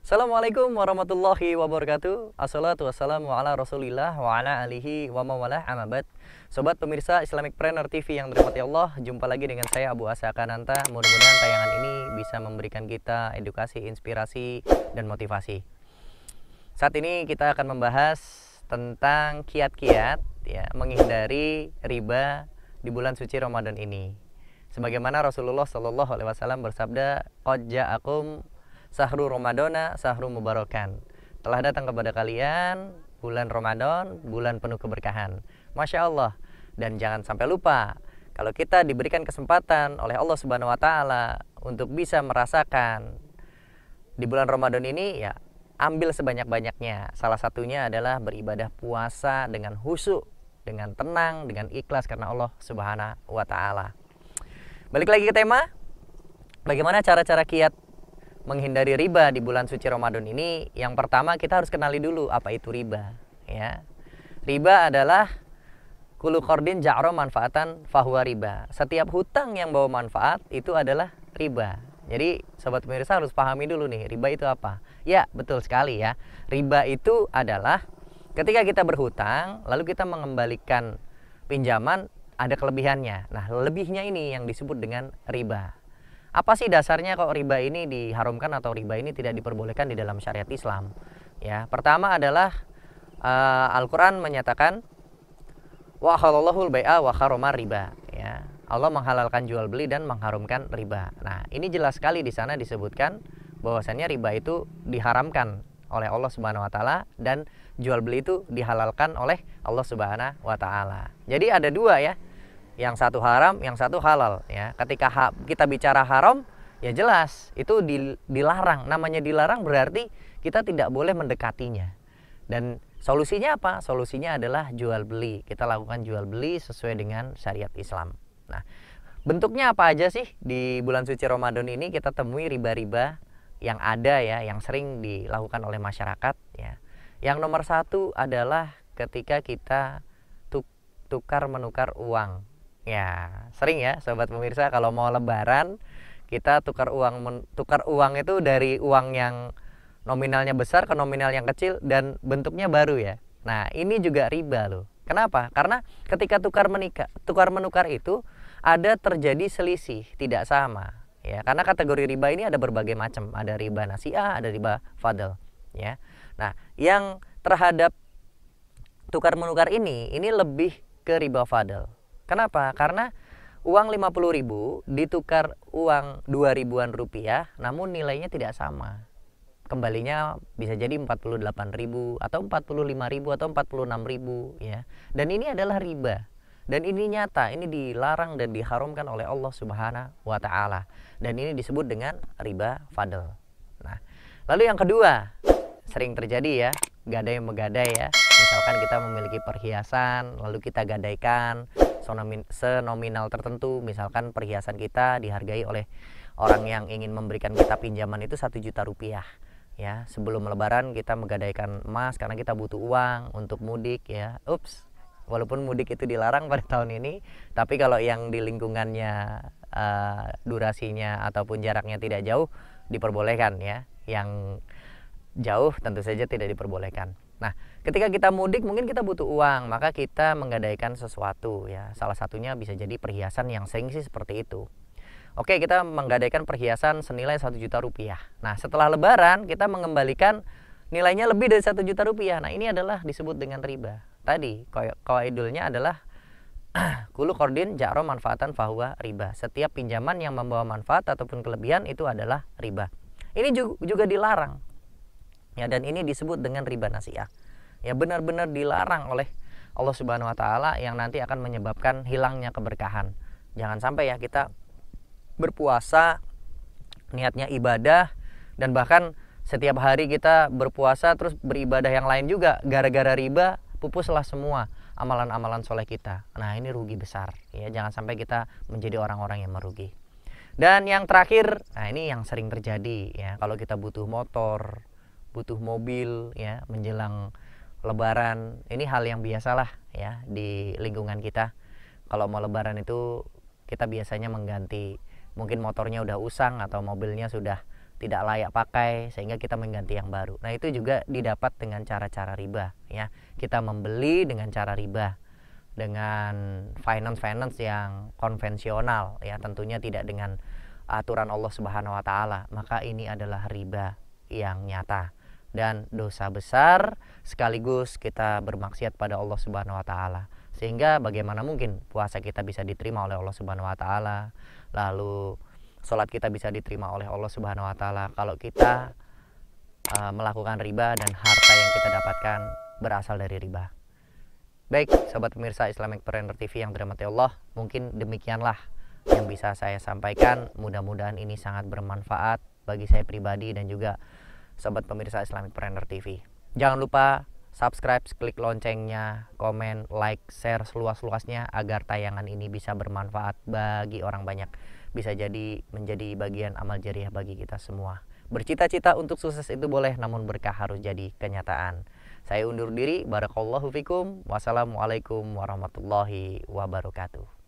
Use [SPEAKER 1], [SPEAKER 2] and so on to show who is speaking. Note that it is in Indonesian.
[SPEAKER 1] Assalamualaikum warahmatullahi wabarakatuh. Assalatu wassalamu ala rasulillah wa ala alihi wa mawalah amabad. Sobat pemirsa Islamicpreneur TV yang dirahmati Allah, jumpa lagi dengan saya Abu Asa Kananta. Mudah-mudahan tayangan ini bisa memberikan kita edukasi, inspirasi, dan motivasi. Saat ini kita akan membahas tentang kiat-kiat ya, menghindari riba di bulan suci Ramadan ini. Sebagaimana Rasulullah SAW bersabda, "Qad ja'akum sahru Ramadana sahru mubarakan." Telah datang kepada kalian bulan Ramadan, bulan penuh keberkahan. Masya Allah. Dan jangan sampai lupa, kalau kita diberikan kesempatan oleh Allah Subhanahu wa Ta'ala untuk bisa merasakan di bulan Ramadan ini, ya ambil sebanyak-banyaknya. Salah satunya adalah beribadah puasa dengan khusyuk, dengan tenang, dengan ikhlas karena Allah Subhanahu wa Ta'ala. Balik lagi ke tema, bagaimana cara-cara kiat menghindari riba di bulan suci Ramadan ini. Yang pertama, kita harus kenali dulu apa itu riba ya. Riba adalah kullu qardin ja'ra manfaatan fahuwa riba. Setiap hutang yang bawa manfaat itu adalah riba. Jadi sobat pemirsa harus pahami dulu nih, riba itu apa? Ya, betul sekali ya. Riba itu adalah ketika kita berhutang lalu kita mengembalikan pinjaman, ada kelebihannya. Nah, lebihnya ini yang disebut dengan riba. Apa sih dasarnya kok riba ini diharamkan atau riba ini tidak diperbolehkan di dalam syariat Islam? Ya, pertama adalah Al-Quran menyatakan wa halallahu al-bai'a wa harrama riba. Ya, Allah menghalalkan jual beli dan mengharamkan riba. Nah, ini jelas sekali di sana disebutkan bahwasannya riba itu diharamkan oleh Allah Subhanahu wa Ta'ala dan jual beli itu dihalalkan oleh Allah Subhanahu wa Ta'ala. Jadi ada dua ya. Yang satu haram, yang satu halal ya. Ketika kita bicara haram, ya jelas itu dilarang. Namanya dilarang berarti kita tidak boleh mendekatinya. Dan solusinya apa? Solusinya adalah jual beli. Kita lakukan jual beli sesuai dengan syariat Islam. Nah, bentuknya apa aja sih di bulan suci Ramadan ini kita temui riba-riba yang ada ya, yang sering dilakukan oleh masyarakat ya. Yang nomor satu adalah ketika kita tukar menukar uang. Ya, sering ya sobat pemirsa kalau mau lebaran kita tukar uang itu dari uang yang nominalnya besar ke nominal yang kecil dan bentuknya baru ya. Nah, ini juga riba loh. Kenapa? Karena ketika tukar menukar itu ada terjadi selisih, tidak sama ya. Karena kategori riba ini ada berbagai macam, ada riba nasi'ah, ada riba fadl ya. Nah, yang terhadap tukar menukar ini lebih ke riba fadl. Kenapa? Karena uang 50.000 ditukar uang 2.000-an rupiah, namun nilainya tidak sama. Kembalinya bisa jadi 48.000 atau 45.000 atau 46.000 ya. Dan ini adalah riba. Dan ini nyata, ini dilarang dan diharamkan oleh Allah Subhanahu wa Ta'ala. Dan ini disebut dengan riba fadl. Nah, lalu yang kedua, sering terjadi ya, gadai megadai ya. Misalkan kita memiliki perhiasan, lalu kita gadaikan senominal tertentu. Misalkan perhiasan kita dihargai oleh orang yang ingin memberikan kita pinjaman itu 1 juta rupiah ya. Sebelum lebaran kita menggadaikan emas karena kita butuh uang untuk mudik ya. Ups, walaupun mudik itu dilarang pada tahun ini, tapi kalau yang di lingkungannya durasinya ataupun jaraknya tidak jauh diperbolehkan ya. Yang jauh tentu saja tidak diperbolehkan. Nah, ketika kita mudik mungkin kita butuh uang, maka kita menggadaikan sesuatu ya. Salah satunya bisa jadi perhiasan, yang sering sih seperti itu. Oke, kita menggadaikan perhiasan senilai 1 juta rupiah. Nah, setelah lebaran kita mengembalikan nilainya lebih dari 1 juta rupiah. Nah, ini adalah disebut dengan riba. Tadi qaidulnya adalah kullu qardin ja'ra manfaatan fahuwa riba. Setiap pinjaman yang membawa manfaat ataupun kelebihan itu adalah riba. Ini juga dilarang. Ya, dan ini disebut dengan riba nasi'ah. Ya, benar-benar dilarang oleh Allah Subhanahu wa Ta'ala yang nanti akan menyebabkan hilangnya keberkahan. Jangan sampai ya kita berpuasa niatnya ibadah dan bahkan setiap hari kita berpuasa terus beribadah yang lain juga, gara-gara riba pupuslah semua amalan-amalan soleh kita. Nah, ini rugi besar ya. Jangan sampai kita menjadi orang-orang yang merugi. Dan yang terakhir, nah ini yang sering terjadi ya, kalau kita butuh motor, butuh mobil ya menjelang lebaran. Ini hal yang biasalah ya di lingkungan kita. Kalau mau lebaran itu kita biasanya mengganti, mungkin motornya udah usang atau mobilnya sudah tidak layak pakai sehingga kita mengganti yang baru. Nah, itu juga didapat dengan cara-cara riba ya. Kita membeli dengan cara riba, dengan finance yang konvensional ya, tentunya tidak dengan aturan Allah Subhanahu wa taala. Maka ini adalah riba yang nyata dan dosa besar, sekaligus kita bermaksiat pada Allah Subhanahu wa taala. Sehingga bagaimana mungkin puasa kita bisa diterima oleh Allah Subhanahu wa taala, lalu sholat kita bisa diterima oleh Allah Subhanahu wa taala kalau kita melakukan riba dan harta yang kita dapatkan berasal dari riba. Baik, sobat pemirsa Islamicpreneur TV yang dirahmati Allah, mungkin demikianlah yang bisa saya sampaikan. Mudah-mudahan ini sangat bermanfaat bagi saya pribadi dan juga sobat pemirsa Islamicpreneur TV. Jangan lupa subscribe, klik loncengnya, komen, like, share seluas-luasnya agar tayangan ini bisa bermanfaat bagi orang banyak. Bisa jadi menjadi bagian amal jariah bagi kita semua. Bercita-cita untuk sukses itu boleh, namun berkah harus jadi kenyataan. Saya undur diri. Barakallahu fikum. Wassalamualaikum warahmatullahi wabarakatuh.